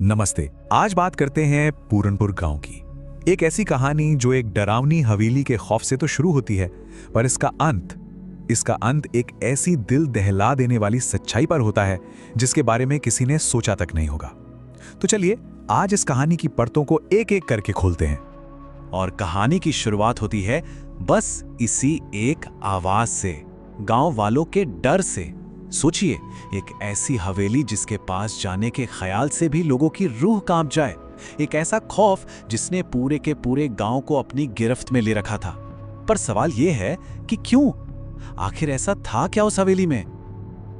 नमस्ते। आज बात करते हैं पूरनपुर गांव की। एक ऐसी कहानी जो एक डरावनी हवेली के खौफ से तो शुरू होती है, पर इसका अंत एक ऐसी दिल दहला देने वाली सच्चाई पर होता है जिसके बारे में किसी ने सोचा तक नहीं होगा। तो चलिए आज इस कहानी की परतों को एक एक करके खोलते हैं। और कहानी की शुरुआत होती है बस इसी एक आवाज से, गांव वालों के डर से। सोचिए, एक ऐसी हवेली जिसके पास जाने के ख्याल से भी लोगों की रूह कांप जाए। एक ऐसा खौफ जिसने पूरे के पूरे गांव को अपनी गिरफ्त में ले रखा था। पर सवाल यह है कि क्यों? आखिर ऐसा था क्या उस हवेली में?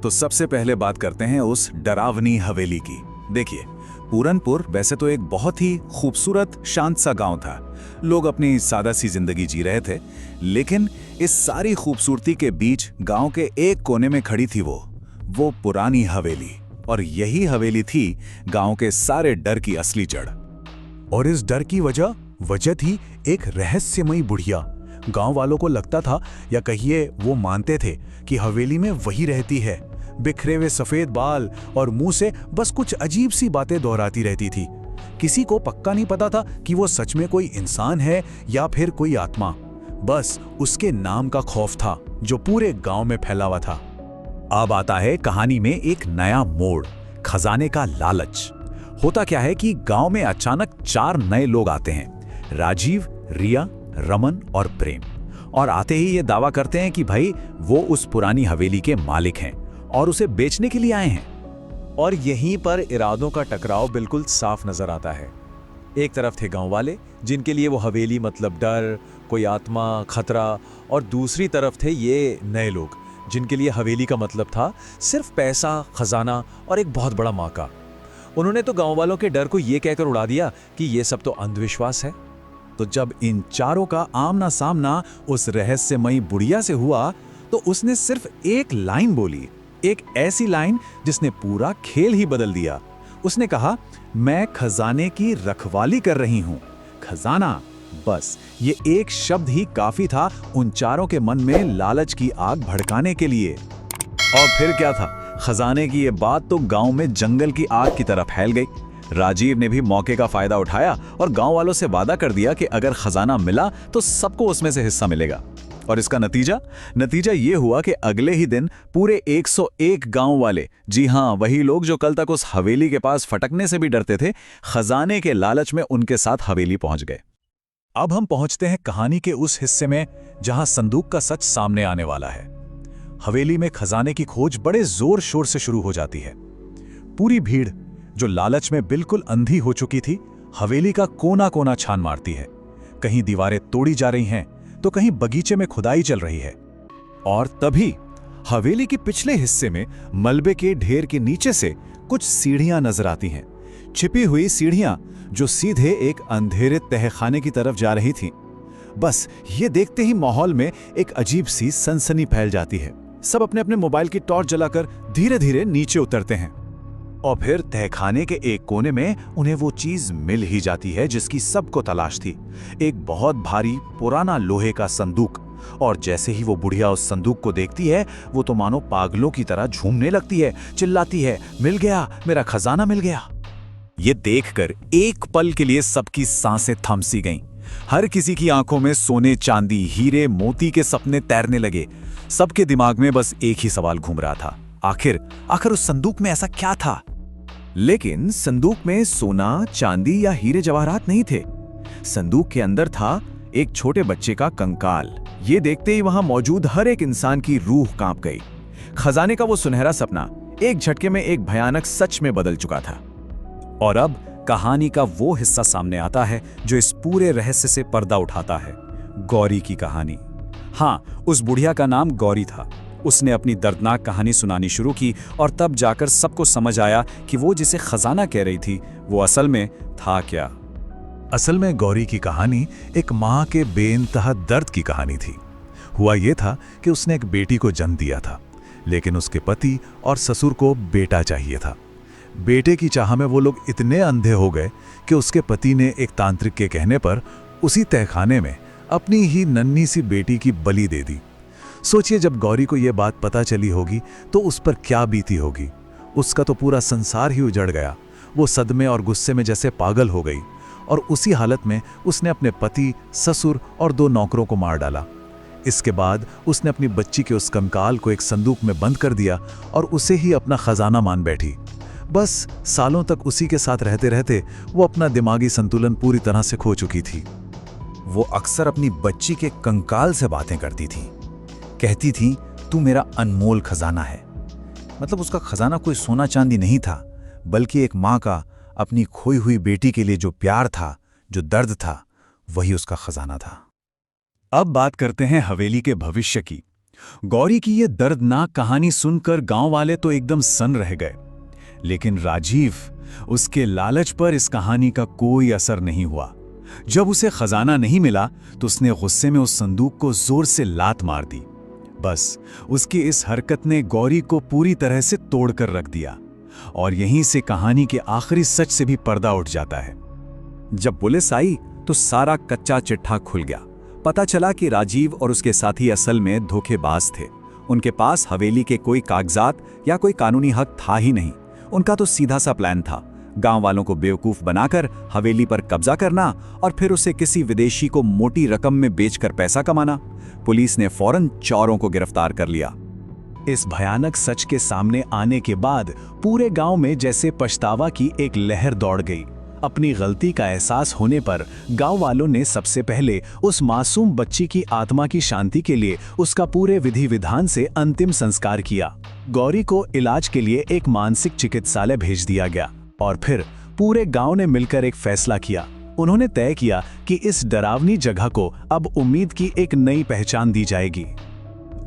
तो सबसे पहले बात करते हैं उस डरावनी हवेली की। देखिए, पूरनपुर वैसे तो एक बहुत ही खूबसूरत शांत सा गांव था। लोग अपनी सादा सी जिंदगी जी रहे थे, लेकिन इस सारी खूबसूरती के बीच गांव के एक कोने में खड़ी थी वो पुरानी हवेली। और यही हवेली थी गांव के सारे डर की असली जड़। और इस डर की वजह थी एक रहस्यमयी बुढ़िया। गांव वालों को लगता था, या कहिए वो मानते थे, कि हवेली में वही रहती है। बिखरे हुए सफेद बाल और मुंह से बस कुछ अजीब सी बातें दोहराती रहती थी। किसी को पक्का नहीं पता था कि वो सच में कोई इंसान है या फिर कोई आत्मा। बस उसके नाम का खौफ था जो पूरे गांव में फैला हुआ था। अब आता है कहानी में एक नया मोड़, खजाने का लालच। होता क्या है कि गांव में अचानक 4 नए लोग आते हैं, राजीव, रिया, रमन और प्रेम। और आते ही ये दावा करते हैं कि भाई वो उस पुरानी हवेली के मालिक हैं और उसे बेचने के लिए आए हैं। और यहीं पर इरादों का टकराव बिल्कुल साफ नजर आता है। एक तरफ थे गांव वाले जिनके लिए वो हवेली मतलब डर, कोई आत्मा, खतरा, और दूसरी तरफ थे ये नए लोग जिनके लिए हवेली का मतलब था सिर्फ पैसा, खजाना और एक बहुत बड़ा मौका। उन्होंने तो गांव वालों के डर को ये कहकर उड़ा दिया कि ये सब तो अंधविश्वास है। तो जब इन चारों का आमना सामना उस रहस्यमयी बुढ़िया से हुआ, तो उसने सिर्फ एक लाइन बोली, एक ऐसी लाइन जिसने पूरा खेल ही बदल दिया। उसने कहा, मैं खजाने की रखवाली कर रही हूं। खजाना, बस ये एक शब्द ही काफी था उन चारों के मन में लालच की आग भड़काने के लिए। और फिर क्या था, खजाने की ये बात तो गांव में जंगल की आग की तरह फैल गई। राजीव ने भी मौके का फायदा उठाया और गांव वालों से वादा कर दिया कि अगर खजाना मिला तो सबको उसमें से हिस्सा मिलेगा। और इसका नतीजा ये हुआ कि अगले ही दिन पूरे 101 गांव वाले, जी हां वही लोग जो कल तक उस हवेली के पास फटकने से भी डरते थे, खजाने के लालच में उनके साथ हवेली पहुंच गए। अब हम पहुंचते हैं कहानी के उस हिस्से में जहां संदूक का सच सामने आने वाला है। हवेली में खजाने की खोज बड़े जोर शोर से शुरू हो जाती है। पूरी भीड़ जो लालच में बिल्कुल अंधी हो चुकी थी, हवेली का कोना कोना छान मारती है। कहीं दीवारें तोड़ी जा रही हैं तो कहीं बगीचे में खुदाई चल रही है। और तभी हवेली के पिछले हिस्से में मलबे के ढेर के नीचे से कुछ सीढ़ियां नजर आती हैं। छिपी हुई सीढ़ियां जो सीधे एक अंधेरे तहखाने की तरफ जा रही थीं। बस ये देखते ही माहौल में एक अजीब सी सनसनी फैल जाती है। सब अपने अपने मोबाइल की टॉर्च जलाकर धीरे धीरे नीचे उतरते हैं। और फिर तहखाने के एक कोने में उन्हें वो चीज मिल ही जाती है जिसकी सबको तलाश थी, एक बहुत भारी पुराना लोहे का संदूक। और जैसे ही वो बुढ़िया उस संदूक को देखती है, वो तो मानो पागलों की तरह झूमने लगती है, चिल्लाती है, मिल गया, मेरा खजाना मिल गया। ये देखकर एक पल के लिए सबकी सांसें थम सी गईं। हर किसी की आंखों में सोने, चांदी, हीरे, मोती के सपने तैरने लगे। सबके दिमाग में बस एक ही सवाल घूम रहा था, आखिर उस संदूक में ऐसा क्या था? लेकिन संदूक में सोना, चांदी या हीरे जवाहरात नहीं थे। संदूक के अंदर था एक छोटे बच्चे का कंकाल। ये देखते ही वहां मौजूद हर एक इंसान की रूह कांप गई। खजाने का वो सुनहरा सपना एक झटके में एक भयानक सच में बदल चुका था। और अब कहानी का वो हिस्सा सामने आता है जो इस पूरे रहस्य से पर्दा उठाता है, गौरी की कहानी। हाँ, उस बुढ़िया का नाम गौरी था। उसने अपनी दर्दनाक कहानी सुनानी शुरू की और तब जाकर सबको समझ आया कि वो जिसे खजाना कह रही थी वो असल में था क्या। असल में गौरी की कहानी एक माँ के बेइंतहा दर्द की कहानी थी। हुआ ये था कि उसने एक बेटी को जन्म दिया था, लेकिन उसके पति और ससुर को बेटा चाहिए था। बेटे की चाह में वो लोग इतने अंधे हो गए कि उसके पति ने एक तांत्रिक के कहने पर उसी तहखाने में अपनी ही नन्ही सी बेटी की बलि दे दी। सोचिए, जब गौरी को यह बात पता चली होगी तो उस पर क्या बीती होगी। उसका तो पूरा संसार ही उजड़ गया। वो सदमे और गुस्से में जैसे पागल हो गई और उसी हालत में उसने अपने पति, ससुर और 2 नौकरों को मार डाला। इसके बाद उसने अपनी बच्ची के उस कंकाल को एक संदूक में बंद कर दिया और उसे ही अपना खजाना मान बैठी। बस सालों तक उसी के साथ रहते रहते वो अपना दिमागी संतुलन पूरी तरह से खो चुकी थी। वो अक्सर अपनी बच्ची के कंकाल से बातें करती थी, कहती थी तू मेरा अनमोल खजाना है। मतलब उसका खजाना कोई सोना चांदी नहीं था, बल्कि एक माँ का अपनी खोई हुई बेटी के लिए जो प्यार था, जो दर्द था, वही उसका खजाना था। अब बात करते हैं हवेली के भविष्य की। गौरी की ये दर्दनाक कहानी सुनकर गांव वाले तो एकदम सन्न रह गए, लेकिन राजीव, उसके लालच पर इस कहानी का कोई असर नहीं हुआ। जब उसे खजाना नहीं मिला तो उसने गुस्से में उस संदूक को जोर से लात मार दी। बस उसकी इस हरकत ने गौरी को पूरी तरह से तोड़कर रख दिया और यहीं से कहानी के आखिरी सच से भी पर्दा उठ जाता है। जब पुलिस आई तो सारा कच्चा चिट्ठा खुल गया। पता चला कि राजीव और उसके साथी असल में धोखेबाज थे। उनके पास हवेली के कोई कागजात या कोई कानूनी हक था ही नहीं। उनका तो सीधा सा प्लान था, गांव वालों को बेवकूफ बनाकर हवेली पर कब्जा करना और फिर उसे किसी विदेशी को मोटी रकम में बेचकर पैसा कमाना। पुलिस ने फौरन चोरों को गिरफ्तार कर लिया। इस भयानक सच के सामने आने के बाद पूरे गांव में जैसे पछतावा की एक लहर दौड़ गई। अपनी गलती का एहसास होने पर गांव वालों ने सबसे पहले उस मासूम बच्ची की आत्मा की शांति के लिए उसका पूरे विधि विधान से अंतिम संस्कार किया। गौरी को इलाज के लिए एक मानसिक चिकित्सालय भेज दिया गया और फिर पूरे गांव ने मिलकर एक फैसला किया। उन्होंने तय किया कि इस डरावनी जगह को अब उम्मीद की एक नई पहचान दी जाएगी।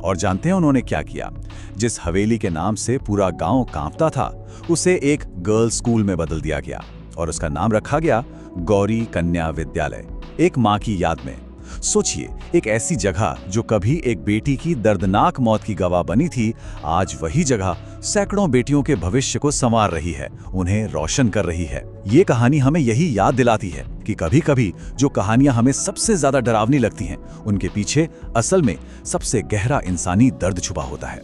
और जानते हैं उन्होंने क्या किया? जिस हवेली के नाम से पूरा गांव कांपता था, उसे एक गर्ल्स स्कूल में बदल दिया गया और उसका नाम रखा गया गौरी कन्या विद्यालय, एक मां की याद में। सोचिए, एक ऐसी जगह जो कभी एक बेटी की दर्दनाक मौत की गवाह बनी थी, आज वही जगह सैकड़ों बेटियों के भविष्य को संवार रही है, उन्हें रोशन कर रही है। ये कहानी हमें यही याद दिलाती है कि कभी-कभी जो कहानियां हमें सबसे ज्यादा डरावनी लगती हैं, उनके पीछे असल में सबसे गहरा इंसानी दर्द छुपा होता है।